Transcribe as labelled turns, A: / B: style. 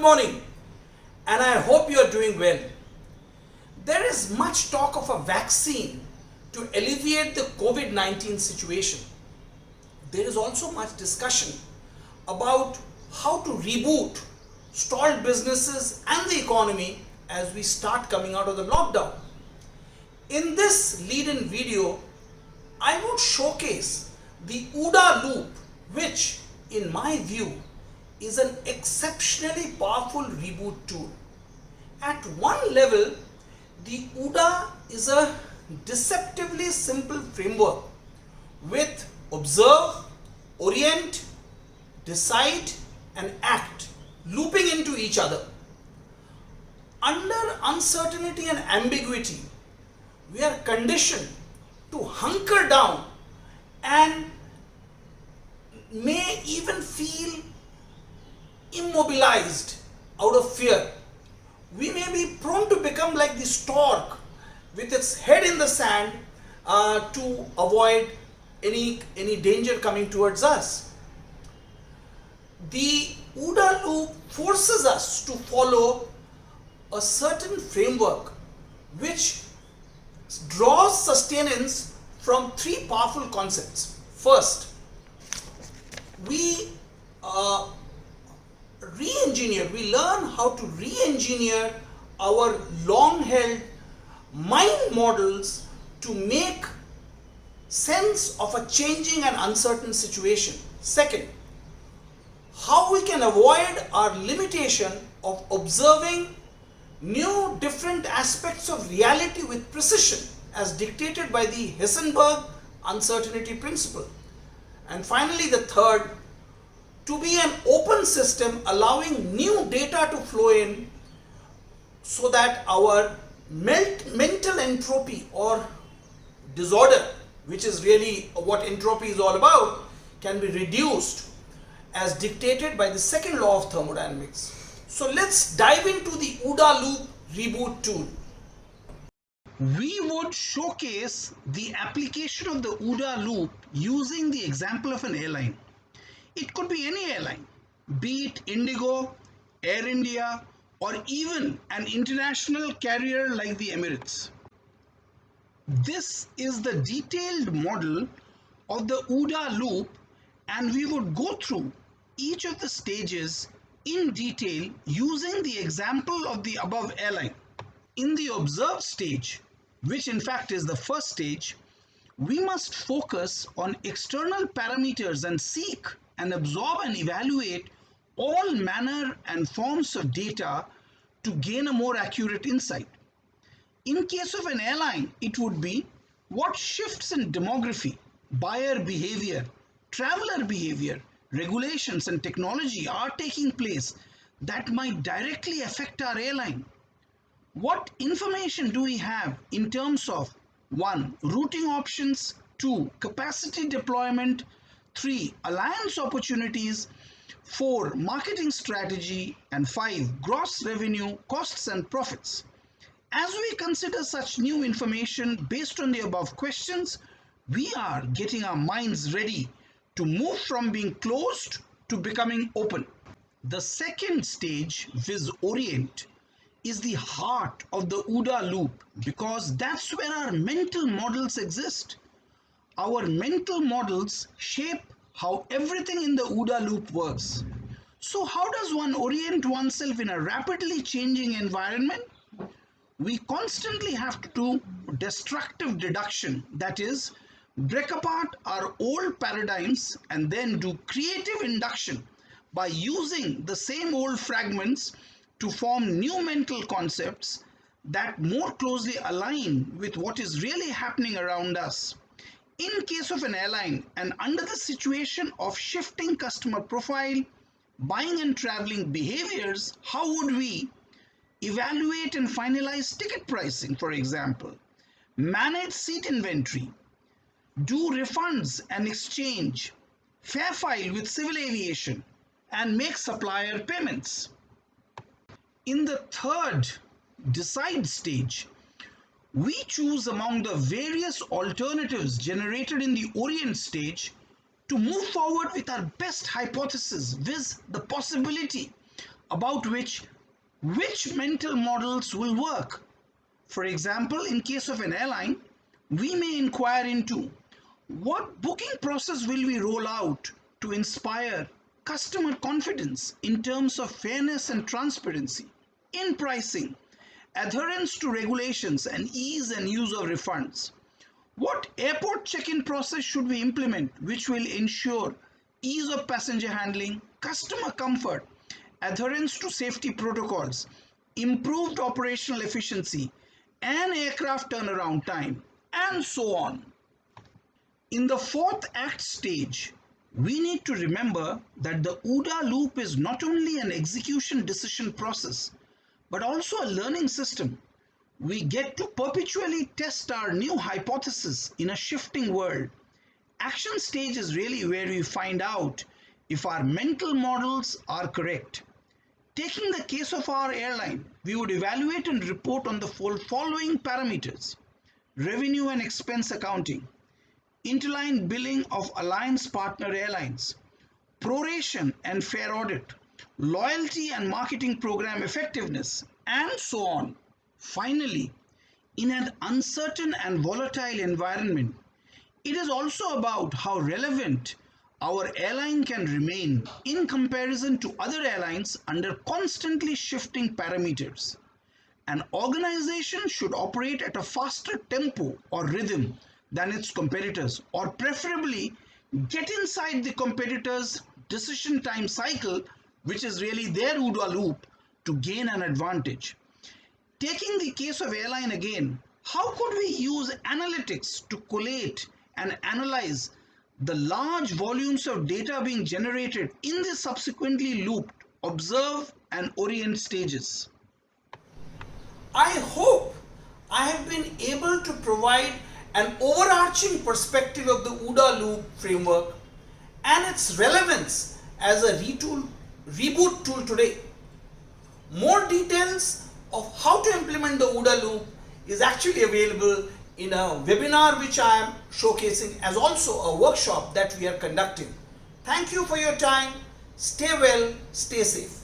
A: morning, and I hope you are doing well. There is much talk of a vaccine to alleviate the COVID 19 situation. There is also much discussion about how to reboot stalled businesses and the economy as we start coming out of the lockdown. In this lead in video, I would showcase the OODA loop, which, in my view, is an exceptionally powerful reboot tool. At one level, the OODA is a deceptively simple framework with observe, orient, decide, and act looping into each other. Under uncertainty and ambiguity, we are conditioned to hunker down and may even feel immobilized out of fear. We may be prone to become like the stork with its head in the sand to avoid any danger coming towards us. The OODA loop forces us to follow a certain framework which draws sustenance from three powerful concepts. First, we we learn how to re-engineer our long-held mind models to make sense of a changing and uncertain situation. Second, how we can avoid our limitation of observing new different aspects of reality with precision as dictated by the Heisenberg uncertainty principle. And finally, the third, to be an open system allowing new data to flow in so that our mental entropy or disorder, which is really what entropy is all about, can be reduced as dictated by the second law of thermodynamics. So let's dive into the OODA loop reboot tool. We would showcase the application of the OODA loop using the example of an airline. It could be any airline, be it Indigo, Air India, or even an international carrier like the Emirates. This is the detailed model of the OODA loop, and we would go through each of the stages in detail using the example of the above airline. In the observe stage, which in fact is the first stage, we must focus on external parameters and seek and absorb and evaluate all manner and forms of data to gain a more accurate insight. In case of an airline, it would be what shifts in demography, buyer behavior, traveler behavior, regulations and technology are taking place that might directly affect our airline. What information do we have in terms of 1. Routing options, 2. Capacity deployment, 3. Alliance opportunities, 4. Marketing strategy, and 5. Gross revenue, costs and profits. As we consider such new information based on the above questions, we are getting our minds ready to move from being closed to becoming open. The second stage, viz. Orient, is the heart of the OODA loop because that's where our mental models exist. Our mental models shape how everything in the OODA loop works. So how does one orient oneself in a rapidly changing environment? We constantly have to do destructive deduction, that is, break apart our old paradigms and then do creative induction by using the same old fragments to form new mental concepts that more closely align with what is really happening around us. In case of an airline and under the situation of shifting customer profile, buying and traveling behaviors, how would we evaluate and finalize ticket pricing, for example, manage seat inventory, do refunds and exchange, fair file with civil aviation, and make supplier payments? In the third decide stage, we choose among the various alternatives generated in the orient stage to move forward with our best hypothesis, viz. The possibility about which mental models will work. For example, in case of an airline, we may inquire into what booking process will we roll out to inspire customer confidence in terms of fairness and transparency in pricing, adherence to regulations, and ease and use of refunds. What airport check-in process should we implement which will ensure ease of passenger handling, customer comfort, adherence to safety protocols, improved operational efficiency, and aircraft turnaround time, and so on. In the fourth act stage, we need to remember that the OODA loop is not only an execution decision process, but also a learning system. We get to perpetually test our new hypothesis in a shifting world. Action stage is really where we find out if our mental models are correct. Taking the case of our airline, we would evaluate and report on the following parameters: revenue and expense accounting, interline billing of alliance partner airlines, proration and fair audit, loyalty and marketing program effectiveness, and so on. Finally, in an uncertain and volatile environment, it is also about how relevant our airline can remain in comparison to other airlines under constantly shifting parameters. An organization should operate at a faster tempo or rhythm than its competitors, or preferably get inside the competitors' decision time cycle, which is really their OODA loop, to gain an advantage. Taking the case of airline again, how could we use analytics to collate and analyze the large volumes of data being generated in the subsequently looped observe and orient stages? I hope I have been able to provide an overarching perspective of the OODA loop framework and its relevance as a reboot tool today. More details of how to implement the OODA loop is actually available in a webinar which I am showcasing, as also a workshop that we are conducting. Thank you for your time. Stay well, stay safe.